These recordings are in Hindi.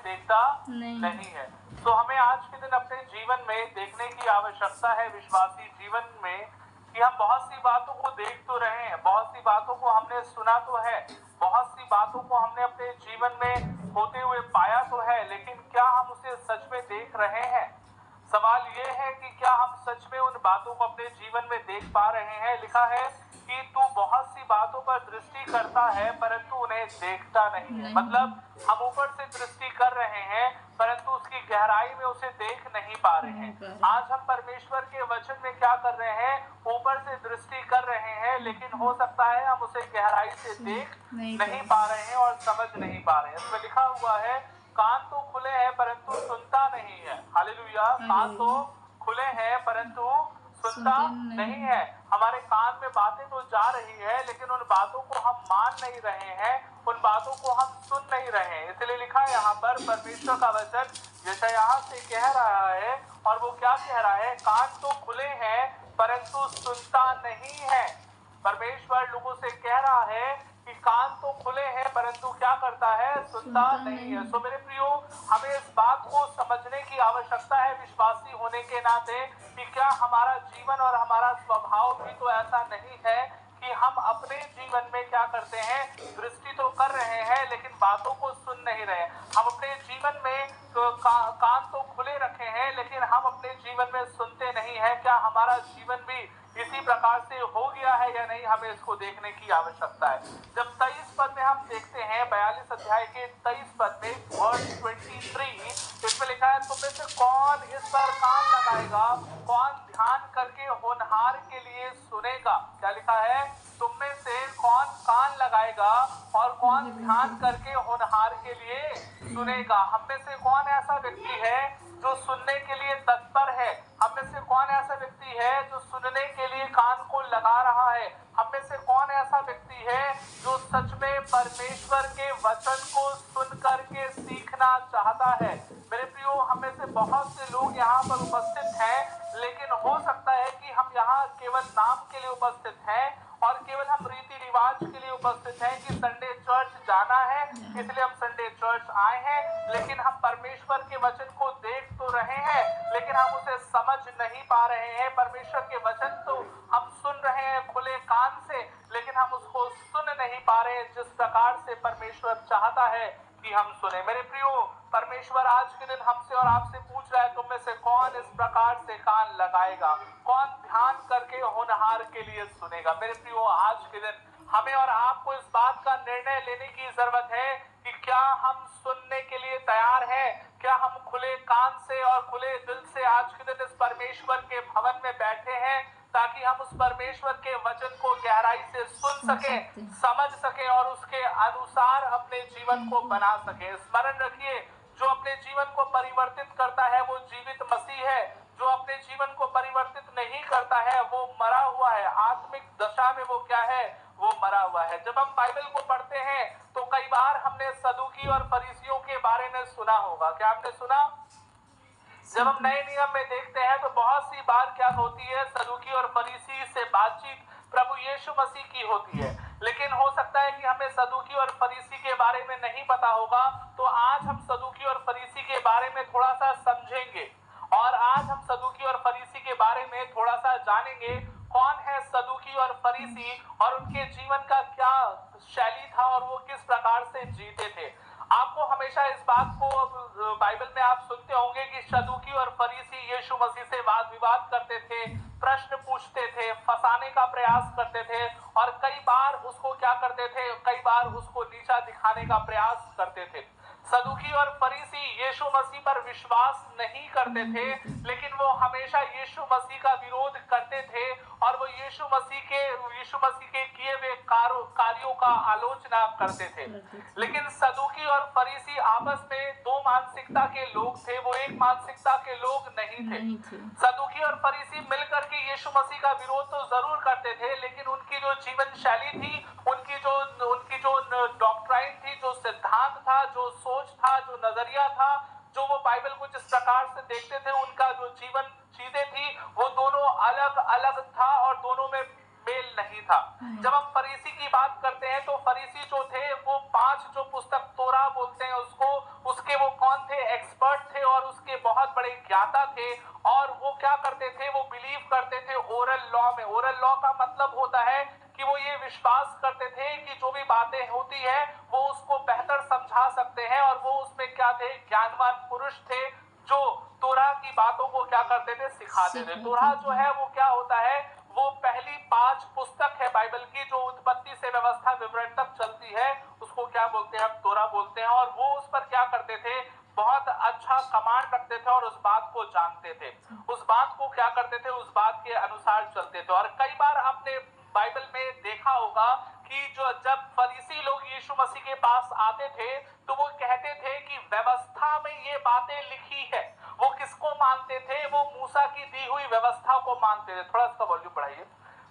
देखता नहीं है। तो हमें आज के दिन अपने जीवन में देखने की आवश्यकता है, विश्वासी जीवन में, कि हम बहुत सी बातों को देख तो रहे हैं, बहुत सी बातों को हमने सुना तो है, बहुत सी बातों को हमने अपने जीवन में होते हुए पाया तो है, लेकिन क्या हम उसे सच में देख रहे हैं? सवाल ये है कि क्या हम सच में उन बातों को अपने जीवन में देख पा रहे हैं? लिखा है कि तू बहुत सी बातों पर दृष्टि करता है परंतु उन्हें देखता नहीं है। मतलब हम ऊपर से दृष्टि कर रहे हैं परंतु उसकी गहराई में उसे देख नहीं पा रहे हैं। आज हम परमेश्वर के वचन में क्या कर रहे हैं? ऊपर से दृष्टि कर रहे हैं, लेकिन हो सकता है हम उसे गहराई से देख नहीं पा रहे हैं और समझ नहीं पा रहे हैं। इसमें लिखा हुआ है, कान तो खुले हैं परंतु सुनता नहीं है। हालेलुया। कान तो खुले हैं परंतु सुनता नहीं है। हमारे कान में बातें तो जा रही है, लेकिन उन बातों को हम मान नहीं रहे हैं, उन बातों को हम सुन नहीं रहे हैं। इसलिए लिखा है यहाँ पर, परमेश्वर का वचन यशायाह से कह रहा है, और वो क्या कह रहा है? कान तो खुले हैं परंतु सुनता नहीं है। परमेश्वर लोगों से कह रहा है कि कान तो खुले हैं परंतु क्या करता है? सुनता नहीं है। सो मेरे प्रियो, हमें इस बात को समझने की आवश्यकता है विश्वासी होने के नाते कि क्या हमारा जीवन और हमारा स्वभाव भी तो ऐसा नहीं है कि हम अपने जीवन में क्या करते हैं? दृष्टि तो कर रहे हैं लेकिन बातों को सुन नहीं रहे। हम अपने जीवन में कान तो खुले रखे हैं लेकिन हम अपने जीवन में सुनते नहीं है। क्या हमारा जीवन भी इसी प्रकार से हो गया है या नहीं? हमें इसको देखने की आवश्यकता है। जब 23 पद में हम देखते हैं, 42 अध्याय के 23 पद में वर्स 23, इसमें लिखा है, तुम में से कौन इस पर कान लगाएगा, कौन ध्यान करके होनहार के लिए सुनेगा? क्या लिखा है? तुम में से कौन कान लगाएगा और कौन ध्यान करके होनहार के लिए सुनेगा? हम में से कौन ऐसा व्यक्ति है जो सुनने के लिए तत्पर है? हम में से कौन ऐसा व्यक्ति है जो सुनने के लिए कान को लगा रहा है? हम में से कौन ऐसा व्यक्ति है जो सच में परमेश्वर के वचन को सुन करके सीखना चाहता है? मेरे प्रियो, हम में से बहुत से लोग यहाँ पर उपस्थित हैं, लेकिन हो सकता है कि हम यहाँ केवल नाम के लिए उपस्थित हैं और केवल हम रीति रिवाज के लिए उपस्थित हैं कि संडे चर्च जाना है इसलिए हम संडे चर्च आए हैं, लेकिन हम परमेश्वर के वचन को देख तो रहे हैं लेकिन हम उसे समझ नहीं पा रहे हैं। परमेश्वर के वचन तो हम सुन रहे हैं खुले कान से, लेकिन हम उसको सुन नहीं पा रहे हैं जिस प्रकार से परमेश्वर चाहता है कि हम सुने। मेरे प्रियो, परमेश्वर आज के दिन हमसे और आपसे पूछ रहा है, तुम में से कौन इस प्रकार से कान लगाएगा, कौन ध्यान करके होनहार के लिए सुनेगा? मेरे प्रियो, आज के दिन हमें और आपको इस बात का निर्णय लेने की जरूरत है कि क्या हम सुनने के लिए तैयार हैं? क्या हम खुले कान से और खुले दिल से आज के दिन इस परमेश्वर के भवन में बैठे हैं ताकि हम उस परमेश्वर के वचन को गहराई से सुन सकें, समझ सकें और उसके अनुसार अपने जीवन को बना सकें? स्मरण रखिए, जो अपने जीवन को परिवर्तित करता है वो जीवित मसीह है, जो अपने जीवन को परिवर्तित नहीं करता है वो मरा हुआ है। आत्मिक दशा में वो क्या है? वो मरा हुआ है। जब हम बाइबल को पढ़ते हैं तो कई बार हमने सदूकी और फरीसियों के बारे में सुना होगा। क्या आपने सुना? जब हम नए नियम में देखते हैं तो बहुत सी बार क्या होती है? सदूकी और फरीसी से बातचीत प्रभु यीशु मसीह की होती है, लेकिन हो सकता है कि हमें सदूकी और फरीसी के बारे में नहीं पता होगा। तो आज हम सदूकी और फरीसी के बारे में थोड़ा सा समझेंगे और आज हम सदूकी और फरीसी के बारे में थोड़ा सा जानेंगे। कौन है सदूकी और फरीसी और उनके जीवन का क्या शैली था और वो किस प्रकार से जीते थे? आपको हमेशा इस बात को बाइबल में आप सुनते होंगे कि सदूकी और फरीसी यीशु मसीह से वाद विवाद करते थे, प्रश्न पूछते थे, फंसाने का प्रयास करते थे और कई बार उसको क्या करते थे? कई बार उसको नीचा दिखाने का प्रयास करते थे। सदूकी और फरीसी यीशु मसीह पर विश्वास नहीं करते थे, लेकिन वो हमेशा यीशु मसीह का विरोध करते थे और वो यीशु मसीह के किए हुए कार्यों का आलोचना करते थे। लेकिन सदूकी और फरीसी आपस में दो मानसिकता के लोग थे, वो एक मानसिकता के लोग नहीं थे। सदूकी और फरीसी मिलकर के यीशु मसीह का विरोध तो जरूर करते थे, लेकिन उनकी जो जीवन शैली थी, उनकी जो डॉक्ट्राइन थी, जो सिद्धांत था, जो सोच था, जो नजरिया था, जो वो बाइबल को जिस प्रकार से देखते थे, उनका जो जीवन चीजें थी, वो दोनों अलग अलग था और दोनों में मेल नहीं था। जब हम फरीसी की बात करते हैं तो फरीसी जो थे वो 5 जो पुस्तक तोरा बोलते हैं उसको, उसके वो कौन बड़े ज्ञाता थे और वो क्या करते थे, वो बिलीव करते थे ओरल लॉ में। ओरल लॉ का मतलब होता है कि वो ये विश्वास करते थे कि जो भी बातें होती है वो उसको बेहतर समझा सकते हैं, और वो उसमें क्या थे, ज्ञानवान पुरुष थे जो तोरा की बातों को क्या करते थे, सिखाते थे। तोरा जो है वो क्या होता है, वो पहली 5 पुस्तक है बाइबल की जो उत्पत्ति से व्यवस्था विवरण तक चलती है, उसको क्या बोलते हैं, हम तोरा बोलते हैं। और वो उस पर क्या करते थे, बहुत अच्छा कमांड रखते थे और उस बात को जानते थे, उस बात को क्या करते थे, उस बात के अनुसार चलते थे। और कई बार आपने बाइबल में देखा होगा कि जो जब फरीसी लोग यीशु मसीह के पास आते थे तो वो कहते थे कि व्यवस्था में ये बातें लिखी है। वो किसको मानते थे, वो मूसा की दी हुई व्यवस्था को मानते थे। थोड़ा इसका वॉल्यूम बढ़ाइए।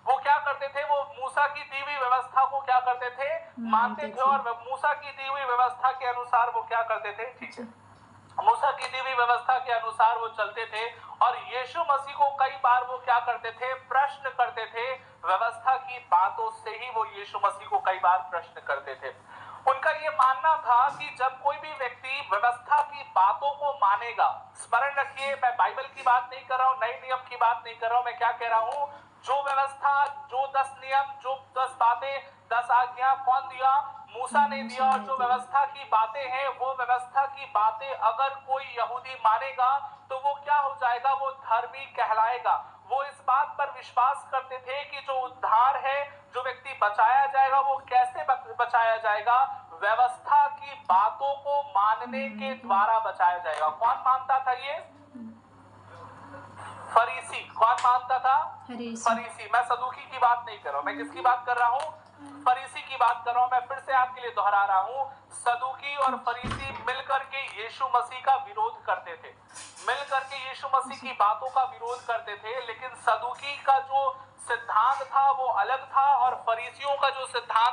वो क्या करते थे, वो मूसा की दी हुई व्यवस्था को क्या करते थे, मानते थे, और मूसा की दी हुई व्यवस्था के अनुसार वो क्या करते थे, ठीक है, मूसा की दी हुई व्यवस्था के अनुसार वो चलते थे। और यीशु मसीह को कई बार वो क्या करते थे, प्रश्न करते थे, व्यवस्था की बातों से ही वो यीशु मसीह को कई बार प्रश्न करते थे। उनका ये मानना था कि जब कोई भी व्यक्ति व्यवस्था की बातों को मानेगा, स्मरण रखिए मैं बाइबल की बात नहीं कर रहा हूं, नए नियम की बात नहीं कर रहा हूं, मैं क्या कह रहा हूं, जो व्यवस्था, जो 10 नियम, जो 10 बातें, 10 आज्ञा कौन दिया, मूसा ने दिया। और जो व्यवस्था की बातें हैं, वो व्यवस्था की बातें अगर कोई यहूदी मानेगा तो वो क्या हो जाएगा, वो धर्मी कहलाएगा। वो इस बात पर विश्वास करते थे कि जो उद्धार है, जो व्यक्ति बचाया जाएगा, वो कैसे बचाया जाएगा, व्यवस्था की बातों को मानने के द्वारा बचाया जाएगा। कौन मानता था ये, फरीसी। कौन मानता था, फरीसी। मैं सदूकी की बात नहीं कर रहा हूं, मैं किसकी बात कर रहा हूं, फरीसी की बात कर रहा हूं। मैं फिर से आपके लिए दोहरा रहा हूं, सदूकी और फरीसी मिलकर के यीशु मसीह का विरोध करते थे, मिलकर के यीशु मसीह की बातों का विरोध करते थे। लेकिन सदूकी का जो सिद्धांत था वो अलग था और फरीसियों का जो सिद्धांत